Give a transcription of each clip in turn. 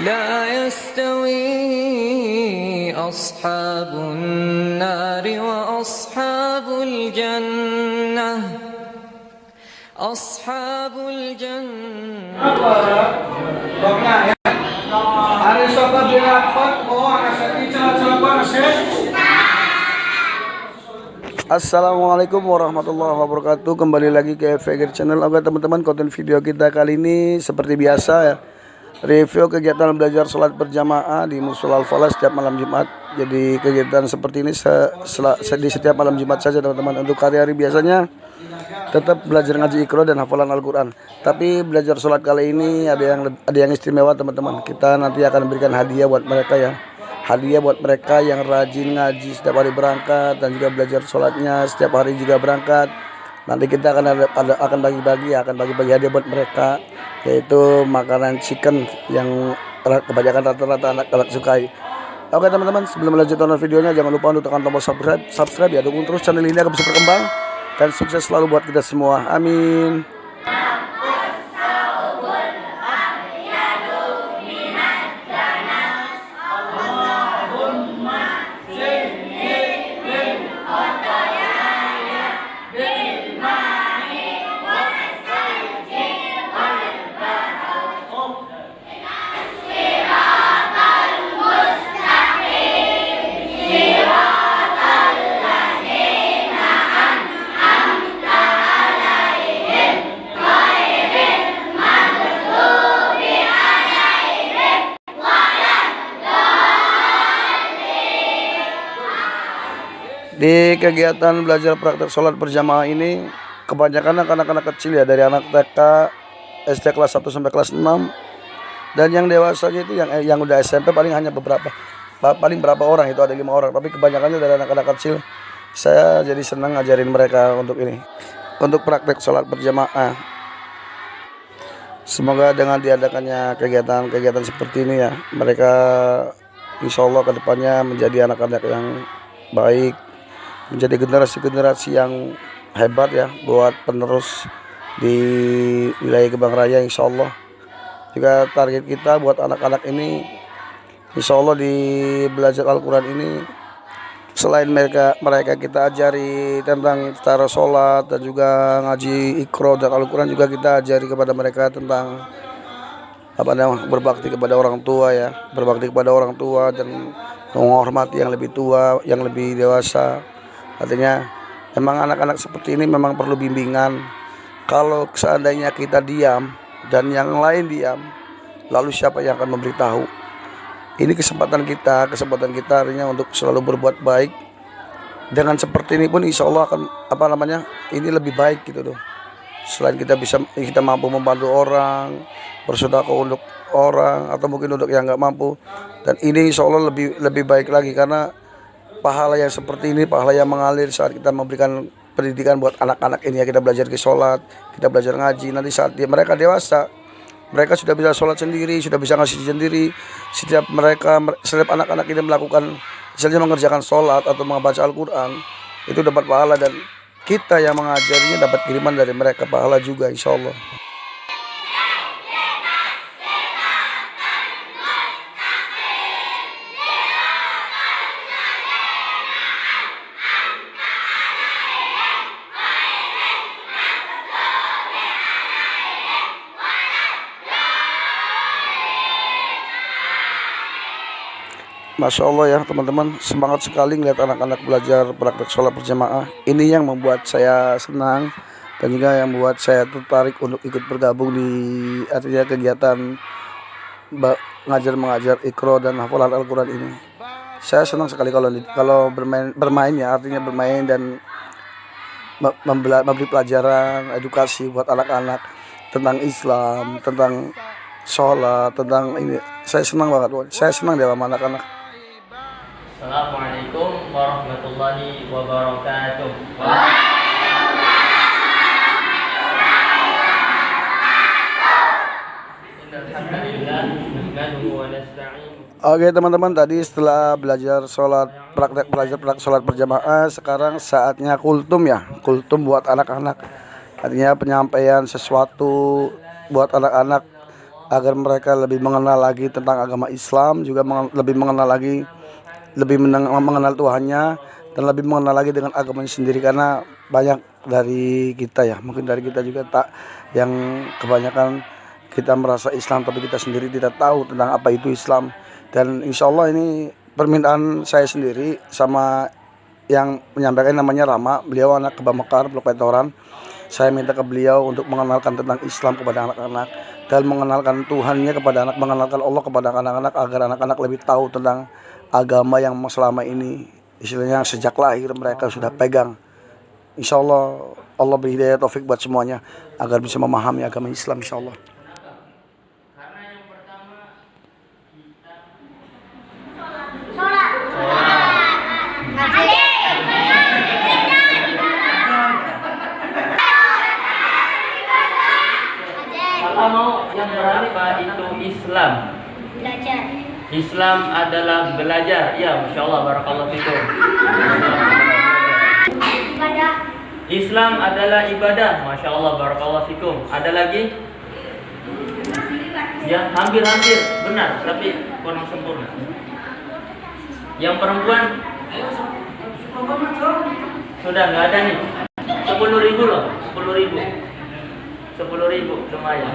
لا يستوي أصحاب النار وأصحاب الجنة أصحاب الجنة. Assalamualaikum warahmatullahi wabarakatuh. Kembali lagi ke FGR Channel. Oke teman-teman, konten video kita kali ini seperti biasa ya, review kegiatan belajar sholat berjamaah di Musola Al-Falah setiap malam Jumat. Jadi kegiatan seperti ini di setiap malam Jumat saja teman-teman. Untuk hari-hari biasanya tetap belajar ngaji Iqra dan hafalan Al-Quran. Tapi belajar sholat kali ini ada yang istimewa teman-teman. Kita nanti akan berikan hadiah buat mereka ya. Hadiah buat mereka yang rajin ngaji setiap hari berangkat dan juga belajar sholatnya setiap hari juga berangkat. Nanti kita akan bagi-bagi hadiah buat mereka, yaitu makanan chicken yang kebanyakan rata-rata anak-anak sukai. Oke teman-teman, sebelum melanjutkan videonya jangan lupa untuk tekan tombol subscribe ya, dukung terus channel ini agar bisa berkembang dan sukses selalu buat kita semua. Amin. Di kegiatan belajar praktek sholat berjamaah ini kebanyakan anak-anak kecil ya, dari anak TK, SD kelas 1 sampai kelas 6, dan yang dewasanya itu yang udah SMP paling hanya paling berapa orang, itu ada 5 orang, tapi kebanyakannya dari anak-anak kecil. Saya jadi senang ngajarin mereka untuk ini, untuk praktek sholat berjamaah. Semoga dengan diadakannya kegiatan seperti ini ya, mereka insya Allah kedepannya menjadi anak-anak yang baik, menjadi generasi-generasi yang hebat ya, buat penerus di wilayah Gebang Raya insya Allah. Juga target kita buat anak-anak ini insya Allah di belajar Al-Quran ini, selain mereka kita ajari tentang cara sholat dan juga ngaji Iqra dan Al-Quran, juga kita ajari kepada mereka tentang berbakti kepada orang tua ya, berbakti kepada orang tua dan menghormati yang lebih tua, yang lebih dewasa. Artinya memang anak-anak seperti ini memang perlu bimbingan. Kalau seandainya kita diam dan yang lain diam, lalu siapa yang akan memberitahu? Ini kesempatan kita artinya untuk selalu berbuat baik. Dengan seperti ini pun insya Allah akan ini lebih baik gitu loh. Selain kita mampu membantu orang, bersedekah untuk orang, atau mungkin untuk yang nggak mampu, dan ini insya Allah lebih baik lagi, karena pahala yang seperti ini, pahala yang mengalir saat kita memberikan pendidikan buat anak-anak ini ya. Kita belajar ke sholat, kita belajar ngaji, nanti saat mereka dewasa, mereka sudah bisa sholat sendiri, sudah bisa ngasih sendiri. Setiap anak-anak ini melakukan, misalnya mengerjakan sholat atau membaca Al-Quran, itu dapat pahala, dan kita yang mengajarinya dapat kiriman dari mereka, pahala juga insya Allah. Masya Allah ya teman-teman, semangat sekali ngeliat anak-anak belajar praktek sholat berjamaah. Ini yang membuat saya senang dan juga yang membuat saya tertarik untuk ikut bergabung di artinya kegiatan mengajar Iqra dan hafalan Al-Quran ini. Saya senang sekali kalau bermain ya, artinya bermain dan memberi pelajaran edukasi buat anak-anak tentang Islam, tentang sholat, tentang ini. Saya senang banget. Saya senang dia sama anak-anak. Assalamualaikum warahmatullahi wabarakatuh. Oke teman-teman, tadi setelah belajar praktek sholat berjamaah, sekarang saatnya kultum ya. Kultum buat anak-anak, artinya penyampaian sesuatu buat anak-anak agar mereka lebih mengenal lagi tentang agama Islam, juga lebih mengenal lagi, mengenal Tuhannya, dan lebih mengenal lagi dengan agamanya sendiri. Karena banyak dari kita ya, mungkin dari kita juga yang kebanyakan kita merasa Islam tapi kita sendiri tidak tahu tentang apa itu Islam. Dan insya Allah ini permintaan saya sendiri sama yang menyampaikan, namanya Rama. Beliau anak Kebah Mekar, Blok Petoran. Saya minta ke beliau untuk mengenalkan tentang Islam kepada anak-anak dan mengenalkan Tuhannya kepada anak, mengenalkan Allah kepada anak-anak agar anak-anak lebih tahu tentang agama yang selama ini istilahnya sejak lahir mereka sudah pegang. Insya Allah Allah beri hidayah taufik buat semuanya agar bisa memahami agama Islam insya Allah. Apa mau yang berani Pak itu Islam? Belajar. Islam adalah belajar. Ya, Masya Allah, barakallahu fikum. Ibadah. Islam adalah ibadah. Masya Allah, barakallahu fikum. Ada lagi? Ya, hampir-hampir benar, tapi kurang sempurna. Yang perempuan? Sudah nggak ada nih. 10.000 loh, 10.000. 10.000 lumayan.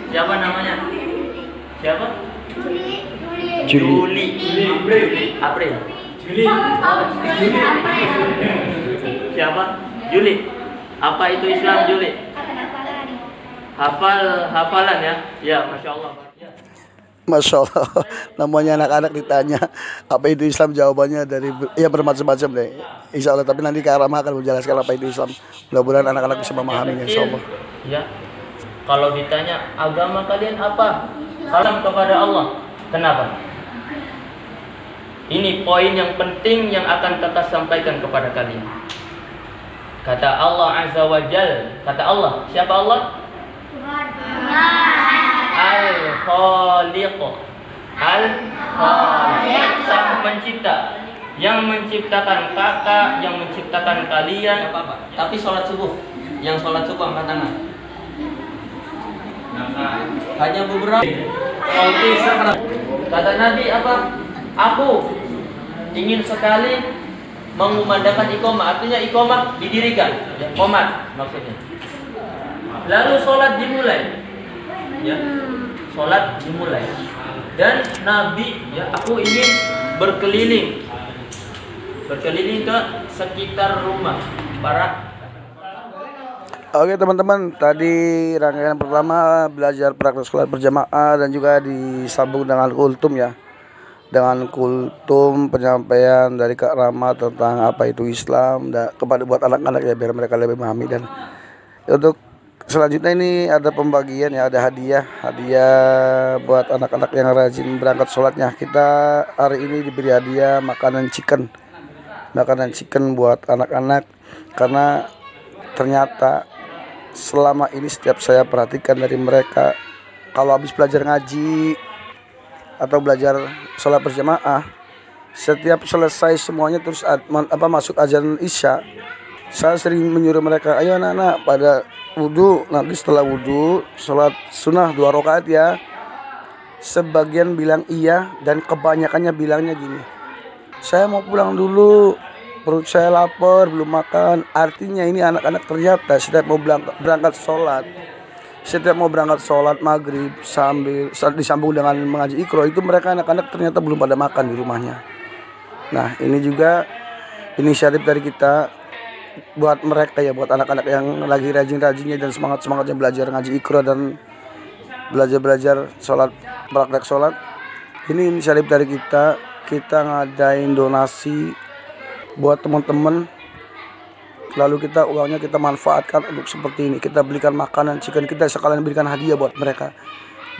Siapa namanya? Siapa? Juli. April. Siapa? Juli. Apa itu Islam, Juli? Hafalan ya? Ya, Masya Allah. Masya Allah, namanya anak-anak ditanya apa itu Islam, jawabannya dari ya bermacam-macam deh. Insya Allah, tapi nanti Kak Rama akan menjelaskan apa itu Islam. Mudah-mudahan anak-anak bisa memahaminya insya Allah. Ya, kalau ditanya agama kalian apa? Salam kepada Allah. Kenapa? Ini poin yang penting yang akan kita sampaikan kepada kalian. Kata Allah Azza wa Jal, kata Allah, siapa Allah? Al-Khaliq. Al-Khaliq, sang pencipta, yang menciptakan kakak, yang menciptakan kalian. Tapi sholat subuh, yang sholat subuh angkat tangan. Hanya beberapa. Kata Nabi apa? Aku ingin sekali mengumandangkan iqamah, artinya iqamah didirikan, ya, qomat maksudnya. Lalu sholat dimulai, ya, sholat dimulai. Dan Nabi, ya, aku ingin berkeliling ke sekitar rumah para. Oke teman-teman, tadi rangkaian pertama belajar praktek sholat berjamaah dan juga disambung dengan kultum ya. Dengan kultum penyampaian dari Kak Rama tentang apa itu Islam dan kepada buat anak-anak ya, biar mereka lebih memahami. Dan untuk selanjutnya ini ada pembagian ya, ada hadiah buat anak-anak yang rajin berangkat sholatnya. Kita hari ini diberi hadiah makanan chicken buat anak-anak, karena ternyata selama ini setiap saya perhatikan dari mereka, kalau habis belajar ngaji atau belajar sholat berjamaah, setiap selesai semuanya terus masuk azan Isya, saya sering menyuruh mereka, ayo anak-anak pada wudhu, nanti setelah wudhu sholat sunnah 2 rakaat ya. Sebagian bilang iya dan kebanyakannya bilangnya gini, saya mau pulang dulu, perut saya lapar, belum makan. Artinya ini anak-anak ternyata setiap mau berangkat sholat maghrib sambil disambung dengan mengaji Iqra, itu mereka anak-anak ternyata belum pada makan di rumahnya. Nah ini juga inisiatif dari kita buat mereka ya, buat anak-anak yang lagi rajin-rajinnya dan semangat-semangatnya belajar ngaji Iqra dan belajar sholat, praktek sholat. Ini inisiatif dari kita ngadain donasi buat teman-teman, lalu uangnya kita manfaatkan untuk seperti ini. Kita belikan makanan chicken, kita sekalian berikan hadiah buat mereka,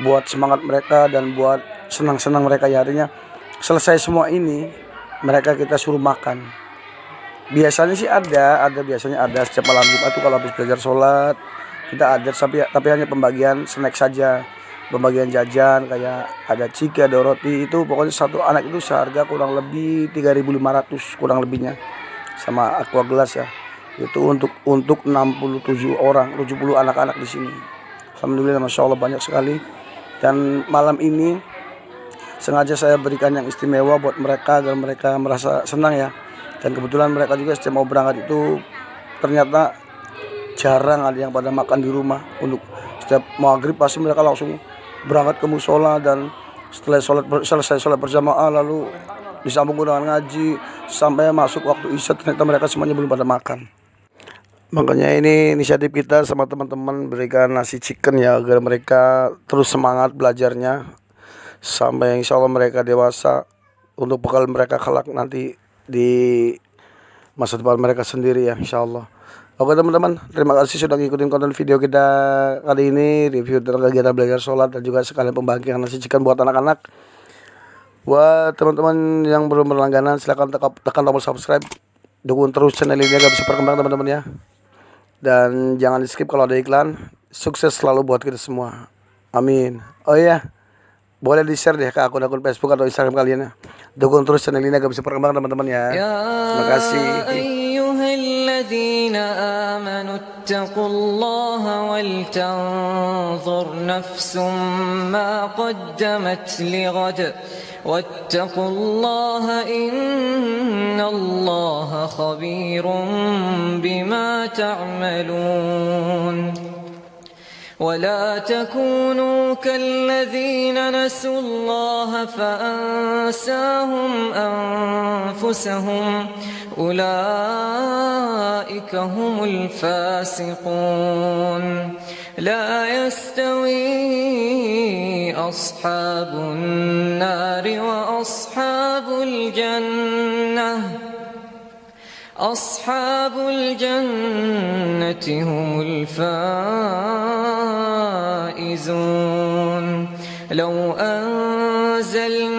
buat semangat mereka dan buat senang-senang mereka ya. Artinya selesai semua ini mereka kita suruh makan. Biasanya sih biasanya ada setiap malam Jumat tuh kalau habis belajar sholat kita ada, tapi hanya pembagian snack saja, pembagian jajan kayak ada ciki, ada roti. Itu pokoknya satu anak itu seharga kurang lebih 3.500 kurang lebihnya, sama aqua gelas ya. Itu untuk 67 orang, 70 anak-anak di sini. Alhamdulillah, masya Allah banyak sekali. Dan malam ini sengaja saya berikan yang istimewa buat mereka agar mereka merasa senang ya. Dan kebetulan mereka juga setiap mau berangkat itu ternyata jarang ada yang pada makan di rumah. Untuk setiap maghrib pasti mereka langsung berangkat ke musola, dan setelah selesai sholat berjamaah lalu disambung dengan ngaji sampai masuk waktu isya, ternyata mereka semuanya belum pada makan. Makanya ini inisiatif kita sama teman-teman berikan nasi chicken ya, agar mereka terus semangat belajarnya sampai insya Allah mereka dewasa, untuk bekal mereka kelak nanti di masa depan mereka sendiri ya, insya Allah. Oke teman-teman, terima kasih sudah ngikutin konten video kita kali ini, review tentang kegiatan belajar sholat dan juga sekalian pembagian nasi chicken buat anak-anak. Buat teman-teman yang belum berlangganan, silahkan tekan tombol subscribe, dukung terus channel ini agar bisa berkembang teman-teman ya. Dan jangan di skip kalau ada iklan. Sukses selalu buat kita semua, amin. Oh iya, boleh di share deh ke akun-akun Facebook atau Instagram kalian ya. Dukung terus channel ini agar bisa berkembang teman-teman ya. Terima kasih. الذين آمنوا اتقوا الله ولتنظر نفس ما قدمت لغد واتقوا الله إن الله خبير بما تعملون ولا تكونوا كالذين نسوا الله فأنساهم أنفسهم أولئك هم الفاسقون لا يستوي أصحاب النار وأصحاب الجنة أصحاب الجنة هم الفائزون لو أنزلنا